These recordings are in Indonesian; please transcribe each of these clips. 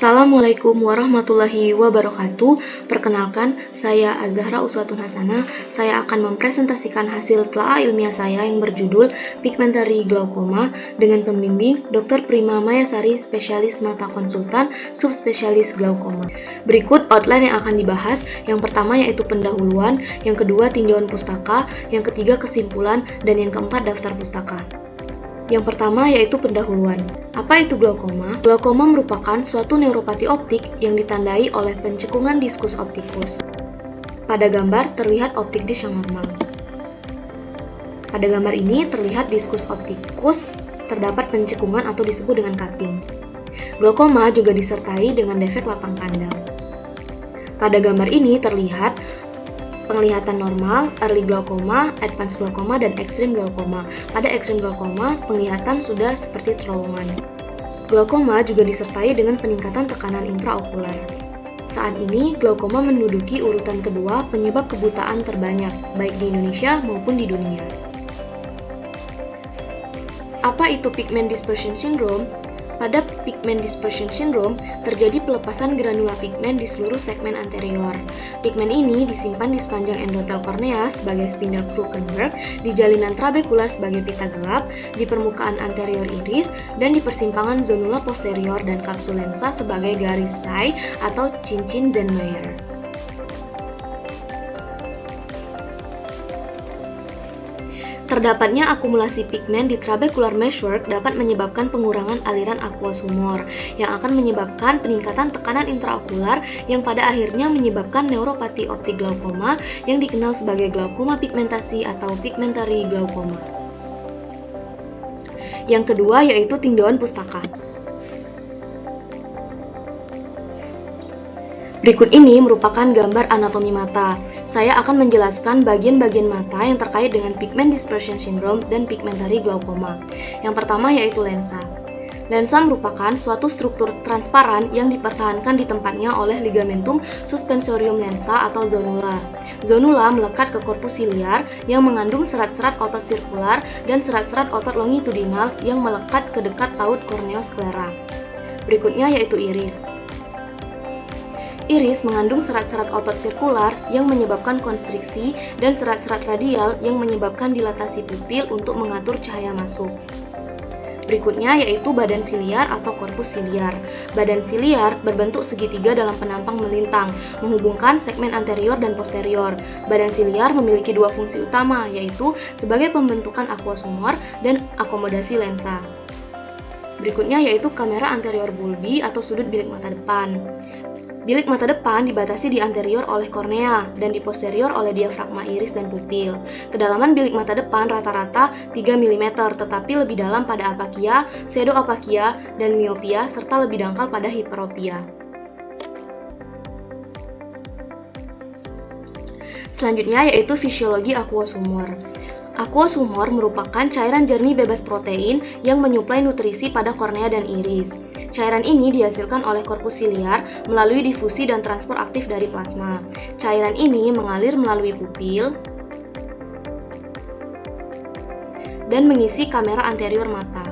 Assalamualaikum warahmatullahi wabarakatuh. Perkenalkan, saya Azahra Uswatun Hasanah. Saya akan mempresentasikan hasil telaah ilmiah saya yang berjudul Pigmentary Glaucoma dengan pembimbing Dr. Prima Mayasari, spesialis mata konsultan, subspesialis glaukoma. Berikut outline yang akan dibahas. Yang pertama yaitu pendahuluan, yang kedua tinjauan pustaka, yang ketiga kesimpulan, dan yang keempat daftar pustaka. Yang pertama yaitu pendahuluan. Apa itu glaukoma? Glaukoma merupakan suatu neuropati optik yang ditandai oleh pencekungan diskus optikus. Pada gambar terlihat optik disk yang normal. Pada gambar ini terlihat diskus optikus terdapat pencekungan atau disebut dengan cutting. Glaukoma juga disertai dengan defek lapang pandang. Pada gambar ini terlihat penglihatan normal, early glaucoma, advanced glaucoma, dan extreme glaucoma. Pada extreme glaucoma, penglihatan sudah seperti terowongan. Glaukoma juga disertai dengan peningkatan tekanan intraokular. Saat ini, glaukoma menduduki urutan kedua penyebab kebutaan terbanyak, baik di Indonesia maupun di dunia. Apa itu pigment dispersion syndrome? Pada pigment dispersion syndrome, terjadi pelepasan granula pigmen di seluruh segmen anterior. Pigmen ini disimpan di sepanjang endotel kornea sebagai spindle Krukenberg, di jalinan trabekular sebagai pita gelap, di permukaan anterior iris, dan di persimpangan zonula posterior dan kapsul lensa sebagai garis Say atau cincin Zenmayer. Terdapatnya akumulasi pigmen di trabecular meshwork dapat menyebabkan pengurangan aliran aqueous humor yang akan menyebabkan peningkatan tekanan intraokular yang pada akhirnya menyebabkan neuropati optik glaukoma yang dikenal sebagai glaukoma pigmentasi atau pigmentary glaucoma. Yang kedua yaitu tinjauan pustaka. Berikut ini merupakan gambar anatomi mata. Saya akan menjelaskan bagian-bagian mata yang terkait dengan pigment dispersion syndrome dan pigmentary glaucoma. Yang pertama yaitu lensa. Lensa merupakan suatu struktur transparan yang dipertahankan di tempatnya oleh ligamentum suspensorium lensa atau zonula. Zonula melekat ke korpus siliar yang mengandung serat-serat otot sirkular dan serat-serat otot longitudinal yang melekat ke dekat taut korneosklera. Berikutnya yaitu iris. Iris mengandung serat-serat otot sirkular yang menyebabkan konstriksi dan serat-serat radial yang menyebabkan dilatasi pupil untuk mengatur cahaya masuk. Berikutnya yaitu badan siliar atau korpus siliar. Badan siliar berbentuk segitiga dalam penampang melintang, menghubungkan segmen anterior dan posterior. Badan siliar memiliki dua fungsi utama, yaitu sebagai pembentukan aqueous humor dan akomodasi lensa. Berikutnya yaitu kamera anterior bulbi atau sudut bilik mata depan. Bilik mata depan dibatasi di anterior oleh kornea dan di posterior oleh diafragma iris dan pupil. Kedalaman bilik mata depan rata-rata 3 mm, tetapi lebih dalam pada apakia, pseudoapakia, dan miopia, serta lebih dangkal pada hiperopia. Selanjutnya yaitu fisiologi aqueous humor. Aqueous humor merupakan cairan jernih bebas protein yang menyuplai nutrisi pada kornea dan iris. Cairan ini dihasilkan oleh korpus siliar melalui difusi dan transport aktif dari plasma. Cairan ini mengalir melalui pupil dan mengisi kamera anterior mata.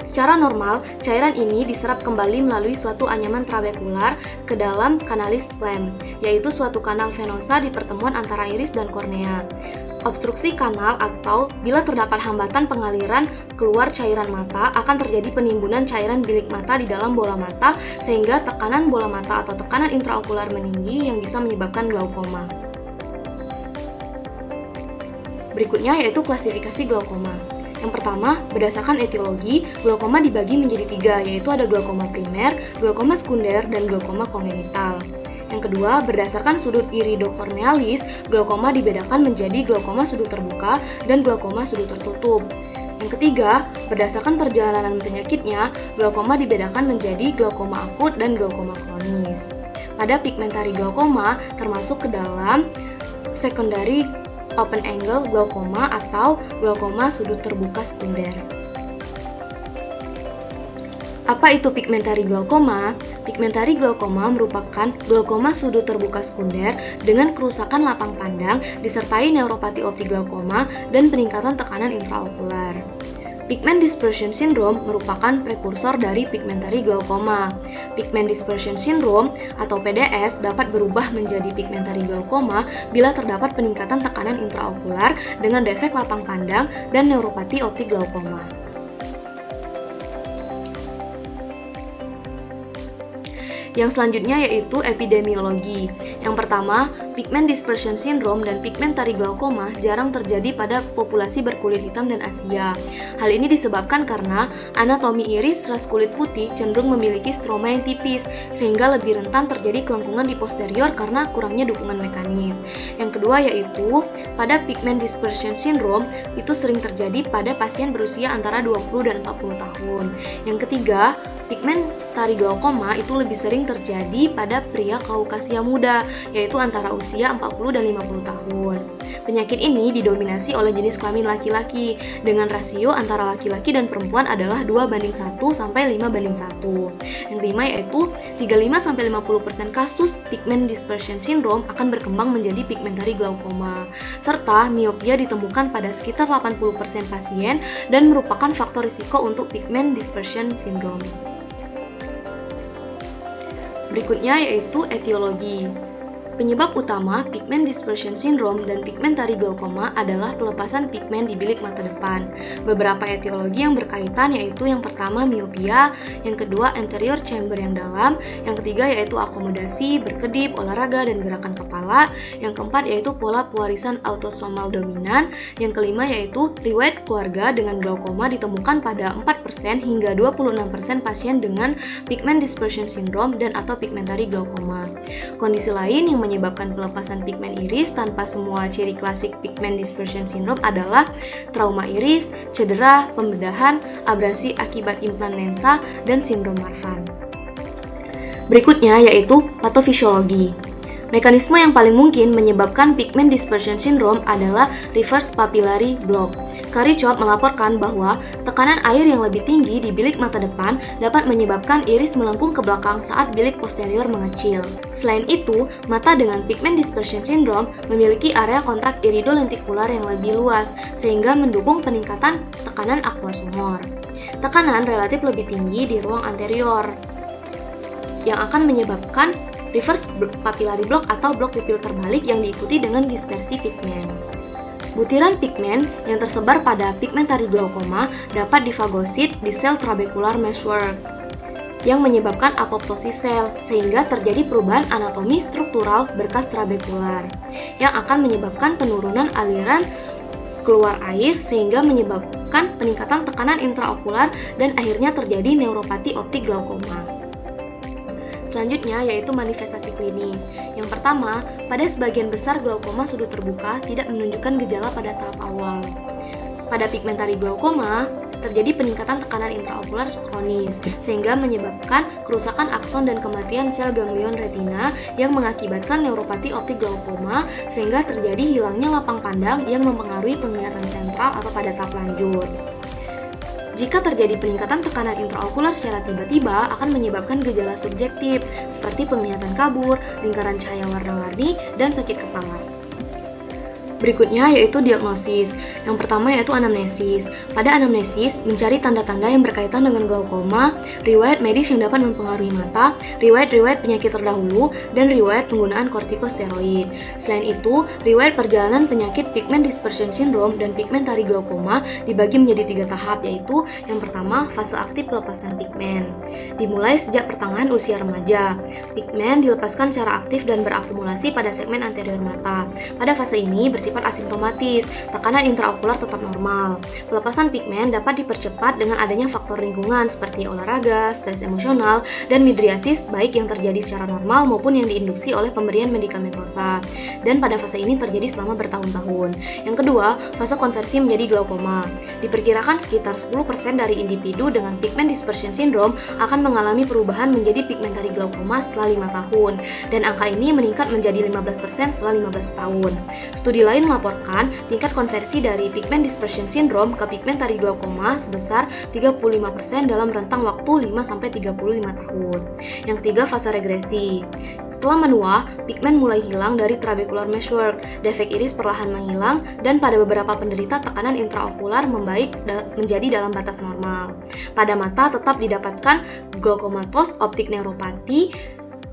Secara normal, cairan ini diserap kembali melalui suatu anyaman trabekular ke dalam kanalis phlegm, yaitu suatu kanal venosa di pertemuan antara iris dan kornea. Obstruksi kanal atau bila terdapat hambatan pengaliran keluar cairan mata akan terjadi penimbunan cairan bilik mata di dalam bola mata sehingga tekanan bola mata atau tekanan intraokular meninggi yang bisa menyebabkan glaukoma. Berikutnya yaitu klasifikasi glaukoma. Yang pertama, berdasarkan etiologi, glaukoma dibagi menjadi 3, yaitu ada glaukoma primer, glaukoma sekunder, dan glaukoma kongenital. Yang kedua, berdasarkan sudut iridokornealis, glaukoma dibedakan menjadi glaukoma sudut terbuka dan glaukoma sudut tertutup. Yang ketiga, berdasarkan perjalanan penyakitnya, glaukoma dibedakan menjadi glaukoma akut dan glaukoma kronis. Pada pigmentary glaukoma termasuk ke dalam secondary open angle glaukoma atau glaukoma sudut terbuka sekunder. Apa itu pigmentary glaukoma? Pigmentary glaukoma merupakan glaukoma sudut terbuka sekunder dengan kerusakan lapang pandang disertai neuropati optik glaukoma dan peningkatan tekanan intraokular. Pigment dispersion syndrome merupakan prekursor dari pigmentary glaukoma. Pigment dispersion syndrome atau PDS dapat berubah menjadi pigmentary glaukoma bila terdapat peningkatan tekanan intraokular dengan defek lapang pandang dan neuropati optik glaukoma. Yang selanjutnya yaitu epidemiologi. Yang pertama, pigment dispersion syndrome dan pigmentary glaukoma jarang terjadi pada populasi berkulit hitam dan Asia. Hal ini disebabkan karena anatomi iris ras kulit putih cenderung memiliki stroma yang tipis, sehingga lebih rentan terjadi kelengkungan di posterior karena kurangnya dukungan mekanis. Yang kedua yaitu, pada pigment dispersion syndrome itu sering terjadi pada pasien berusia antara 20 dan 40 tahun. Yang ketiga, pigmentary glaukoma itu lebih sering terjadi pada pria Kaukasia muda, yaitu antara usia 40 dan 50 tahun. Penyakit ini didominasi oleh jenis kelamin laki-laki, dengan rasio antara laki-laki dan perempuan adalah 2:1 sampai 5:1. Yang kelima yaitu 35-50% kasus pigment dispersion syndrome akan berkembang menjadi pigmentary glaukoma, serta miopia ditemukan pada sekitar 80% pasien dan merupakan faktor risiko untuk pigment dispersion syndrome. Berikutnya yaitu etiologi. Penyebab utama pigment dispersion syndrome dan pigmentary glaukoma adalah pelepasan pigmen di bilik mata depan. Beberapa etiologi yang berkaitan yaitu yang pertama miopia, yang kedua anterior chamber yang dalam, yang ketiga yaitu akomodasi, berkedip, olahraga, dan gerakan kepala, yang keempat yaitu pola pewarisan autosomal dominan, yang kelima yaitu riwayat keluarga dengan glaukoma ditemukan pada 4% hingga 26% pasien dengan pigment dispersion syndrome dan atau pigmentary glaukoma. Kondisi lain yang menyebabkan pelepasan pigmen iris tanpa semua ciri klasik pigment dispersion syndrome adalah trauma iris, cedera, pembedahan, abrasi akibat implan lensa, dan sindrom Marfan. Berikutnya yaitu patofisiologi. Mekanisme yang paling mungkin menyebabkan pigment dispersion syndrome adalah reverse papillary block. Karichop melaporkan bahwa tekanan air yang lebih tinggi di bilik mata depan dapat menyebabkan iris melengkung ke belakang saat bilik posterior mengecil. Selain itu, mata dengan pigment dispersion syndrome memiliki area kontrak iridolentikular yang lebih luas, sehingga mendukung peningkatan tekanan aqueous humor. Tekanan relatif lebih tinggi di ruang anterior, yang akan menyebabkan reverse papillary block atau blok pupil terbalik yang diikuti dengan dispersi pigmen. Butiran pigmen yang tersebar pada pigmentary glaukoma dapat difagosit di sel trabekular meshwork yang menyebabkan apoptosis sel, sehingga terjadi perubahan anatomi struktural berkas trabekular yang akan menyebabkan penurunan aliran keluar air sehingga menyebabkan peningkatan tekanan intraokular dan akhirnya terjadi neuropati optik glaukoma. Selanjutnya yaitu manifestasi klinis. Yang pertama, pada sebagian besar glaukoma sudut terbuka tidak menunjukkan gejala pada tahap awal. Pada pigmentary glaukoma, terjadi peningkatan tekanan intraokular kronis, sehingga menyebabkan kerusakan akson dan kematian sel ganglion retina yang mengakibatkan neuropati optik glaukoma, sehingga terjadi hilangnya lapang pandang yang mempengaruhi penglihatan sentral atau pada tahap lanjut. Jika terjadi peningkatan tekanan intraokular secara tiba-tiba akan menyebabkan gejala subjektif seperti penglihatan kabur, lingkaran cahaya warna-warni, dan sakit kepala. Berikutnya yaitu diagnosis. Yang pertama yaitu anamnesis. Pada anamnesis, mencari tanda-tanda yang berkaitan dengan glaukoma, riwayat medis yang dapat mempengaruhi mata, riwayat penyakit terdahulu, dan riwayat penggunaan kortikosteroid. Selain itu, riwayat perjalanan penyakit pigment dispersion syndrome dan pigmentary glaukoma dibagi menjadi 3 tahap, yaitu yang pertama, fase aktif pelepasan pigmen. Dimulai sejak pertengahan usia remaja. Pigmen dilepaskan secara aktif dan berakumulasi pada segmen anterior mata. Pada fase ini bersifat asimptomatis, tekanan intraokular tetap normal. Pelepasan pigmen dapat dipercepat dengan adanya faktor lingkungan seperti olahraga, stres emosional, dan midriasis baik yang terjadi secara normal maupun yang diinduksi oleh pemberian medikamentosa. Dan pada fase ini terjadi selama bertahun-tahun. Yang kedua, fase konversi menjadi glaukoma. Diperkirakan sekitar 10% dari individu dengan pigment dispersion syndrome akan mengalami perubahan menjadi pigmentary glaukoma setelah 5 tahun, dan angka ini meningkat menjadi 15% setelah 15 tahun. Studi lain melaporkan tingkat konversi dari pigment dispersion syndrome ke pigmentary glaukoma sebesar 35% dalam rentang waktu 5-35 tahun. Yang ketiga, fase regresi. Setelah menua, pigmen mulai hilang dari trabecular meshwork, defek iris perlahan menghilang, dan pada beberapa penderita tekanan intraokular membaik menjadi dalam batas normal. Pada mata tetap didapatkan glaukomatose optik neuropati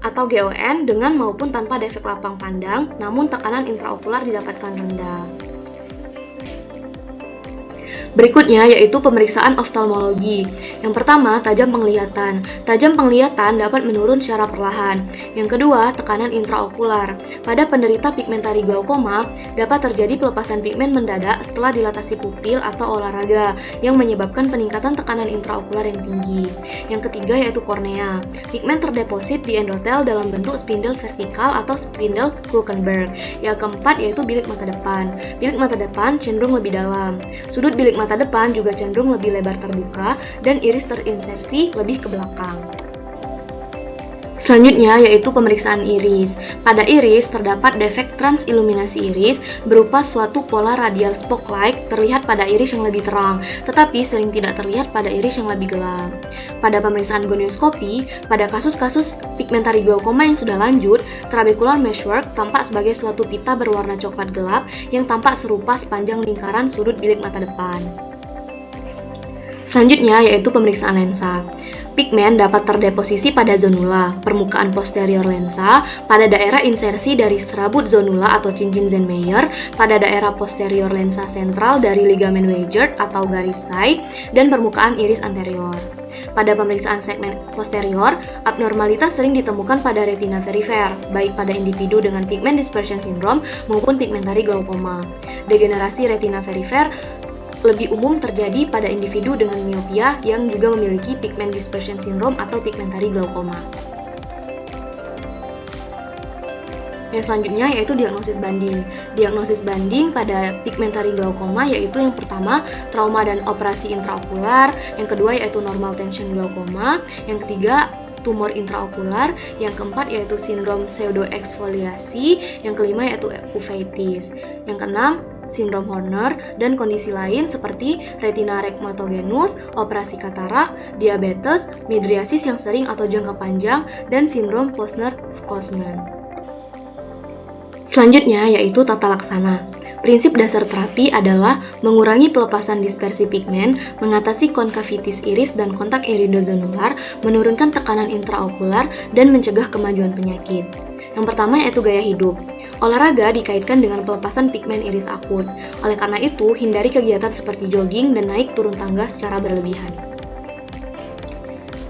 atau GON dengan maupun tanpa defek lapang pandang, namun tekanan intraokular didapatkan rendah. Berikutnya yaitu pemeriksaan oftalmologi. Yang pertama, tajam penglihatan. Tajam penglihatan dapat menurun secara perlahan. Yang kedua, tekanan intraokular. Pada penderita pigmentari glaukoma, dapat terjadi pelepasan pigmen mendadak setelah dilatasi pupil atau olahraga yang menyebabkan peningkatan tekanan intraokular yang tinggi. Yang ketiga yaitu kornea. Pigmen terdeposit di endotel dalam bentuk spindle vertikal atau spindle Krukenberg. Yang keempat yaitu bilik mata depan. Bilik mata depan cenderung lebih dalam. Sudut bilik mata depan juga cenderung lebih lebar terbuka dan iris terinsersi lebih ke belakang. Selanjutnya yaitu pemeriksaan iris. Pada iris terdapat defek transiluminasi iris berupa suatu pola radial spoke-like terlihat pada iris yang lebih terang, tetapi sering tidak terlihat pada iris yang lebih gelap. Pada pemeriksaan gonioskopi, pada kasus-kasus pigmentari glaukoma yang sudah lanjut, trabecular meshwork tampak sebagai suatu pita berwarna coklat gelap yang tampak serupa sepanjang lingkaran sudut bilik mata depan. Selanjutnya yaitu pemeriksaan lensa. Pigmen dapat terdeposisi pada zonula, permukaan posterior lensa, pada daerah insersi dari serabut zonula atau cincin Zenmeyer, pada daerah posterior lensa sentral dari ligamen Weigert atau garis Say, dan permukaan iris anterior. Pada pemeriksaan segmen posterior, abnormalitas sering ditemukan pada retina perifer, baik pada individu dengan pigment dispersion syndrome maupun pigmentari glaukoma. Degenerasi retina perifer lebih umum terjadi pada individu dengan miopia yang juga memiliki pigment dispersion syndrome atau pigmentari glaukoma. Yang selanjutnya yaitu diagnosis banding. Diagnosis banding pada pigmentari glaukoma yaitu yang pertama trauma dan operasi intraokular, yang kedua yaitu normal tension glaukoma, yang ketiga tumor intraokular, yang keempat yaitu sindrom pseudoexfoliasi, yang kelima yaitu uveitis, yang keenam sindrom Horner, dan kondisi lain seperti retina rheumatogenius, operasi katarak, diabetes, midriasis yang sering atau jangka panjang, dan sindrom Posner-Schwarzman. Selanjutnya yaitu tata laksana. Prinsip dasar terapi adalah mengurangi pelepasan dispersi pigmen, mengatasi konkavitis iris dan kontak iridozonular, menurunkan tekanan intraokular, dan mencegah kemajuan penyakit. Yang pertama yaitu gaya hidup. Olahraga dikaitkan dengan pelepasan pigmen iris akut. Oleh karena itu, hindari kegiatan seperti jogging dan naik turun tangga secara berlebihan.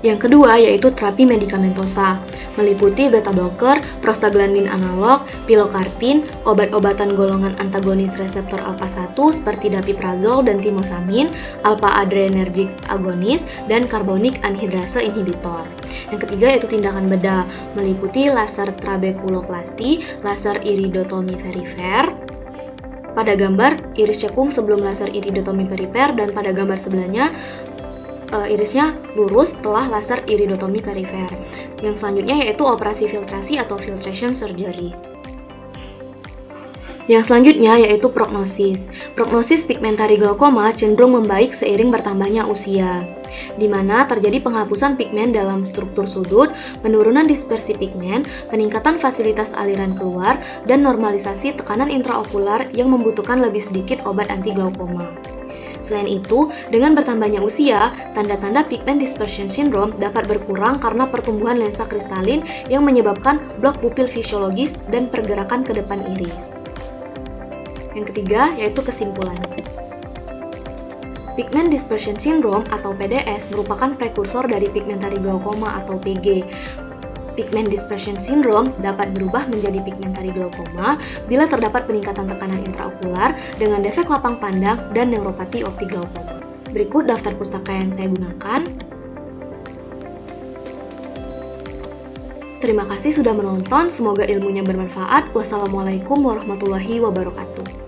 Yang kedua yaitu terapi medikamentosa, meliputi beta blocker, prostaglandin analog, pilokarpin, obat-obatan golongan antagonis reseptor alpha 1 seperti dapiprazol dan timosamin, alpha adrenergic agonis, dan carbonic anhidrase inhibitor. Yang ketiga yaitu tindakan bedah, meliputi laser trabekuloplasti, laser iridotomi perifer. Pada gambar, iris cekung sebelum laser iridotomi perifer, dan pada gambar sebelahnya irisnya lurus setelah laser iridotomi perifer. Yang selanjutnya yaitu operasi filtrasi atau filtration surgery. Yang selanjutnya yaitu prognosis. Prognosis pigmentari glaukoma cenderung membaik seiring bertambahnya usia, di mana terjadi penghapusan pigmen dalam struktur sudut, penurunan dispersi pigmen, peningkatan fasilitas aliran keluar, dan normalisasi tekanan intraokular yang membutuhkan lebih sedikit obat anti glaukoma. Selain itu, dengan bertambahnya usia, tanda-tanda pigment dispersion syndrome dapat berkurang karena pertumbuhan lensa kristalin yang menyebabkan blok pupil fisiologis dan pergerakan ke depan iris. Yang ketiga yaitu kesimpulan. Pigment dispersion syndrome atau PDS merupakan prekursor dari pigmentari glaukoma atau PG. Pigment dispersion syndrome dapat berubah menjadi pigmentari glaukoma bila terdapat peningkatan tekanan intraokular dengan defek lapang pandang dan neuropati optik glaukoma. Berikut daftar pustaka yang saya gunakan. Terima kasih sudah menonton, semoga ilmunya bermanfaat. Wassalamualaikum warahmatullahi wabarakatuh.